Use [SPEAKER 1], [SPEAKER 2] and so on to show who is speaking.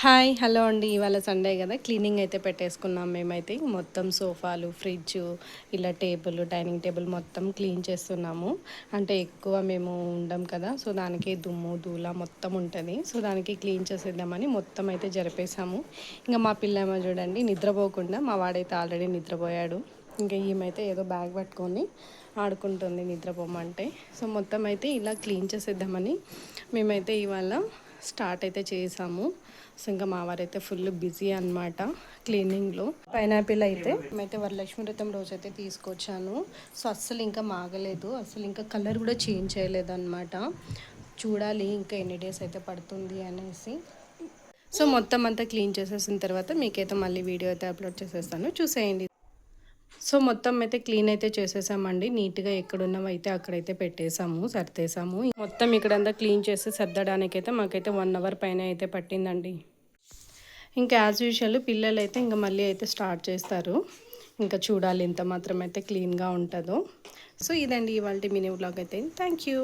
[SPEAKER 1] Hi hello అండి. ఇవాళ Sunday కదా క్లీనింగ్ అయితే పెట్టేసుకున్నాం మేమైతే. మొత్తం సోఫాలు, ఫ్రిడ్జ్, ఇలా టేబుల్, డైనింగ్ టేబుల్ మొత్తం క్లీన్ చేస్తున్నాము. అంటే ఎక్కువ మేము ఉండం కదా, సో దానికి దుమ్ము ధూళ మొత్తం ఉంటుంది. సో దానికి క్లీన్ చేసేద్దామని మొత్తం అయితే జరిపేసాము. ఇంకా మా పిల్లమ్మ చూడండి నిద్రపోకుండా, మా వాడైతే ఆల్రెడీ నిద్రపోయాడు. ఇంకా ఈమెయితే ఏదో బ్యాగ్ పట్టుకొని ఆడుకుంటుంది నిద్రపోమంటే. సో మొత్తం అయితే ఇలా క్లీన్ చేసేద్దామని మేమైతే ఇవాళ స్టార్ట్ అయితే చేసాము. సో ఇంకా మా వారైతే ఫుల్ బిజీ అనమాట క్లీనింగ్లో. పైనాపిల్ అయితే మేమైతే వరలక్ష్మి వ్రతం రోజు అయితే తీసుకొచ్చాను. సో అస్సలు ఇంకా మాగలేదు, అసలు ఇంకా కలర్ కూడా చేంజ్ చేయలేదు అనమాట. చూడాలి ఇంకా ఎన్ని డేస్ అయితే పడుతుంది అనేసి. సో మొత్తం అంతా క్లీన్ చేసేసిన తర్వాత మీకైతే మళ్ళీ వీడియో అయితే అప్లోడ్ చేసేస్తాను, చూసేయండి. సో మొత్తం అయితే క్లీన్ అయితే చేసేసామండి. నీట్గా ఎక్కడున్నవి అయితే అక్కడైతే పెట్టేసాము, సర్దేశాము. మొత్తం ఇక్కడంతా క్లీన్ చేసి సర్దడానికైతే మాకైతే 1 అవర్ పైన అయితే పట్టిందండి. ఇంకా యాజ్ యూజువల్ పిల్లలు అయితే ఇంకా మళ్ళీ అయితే స్టార్ట్ చేస్తారు. ఇంకా చూడాలి ఎంత మాత్రం అయితే క్లీన్గా ఉంటుందో. సో ఇదండి ఇవాళ మినీ వ్లాగ్ అయితే. Thank you.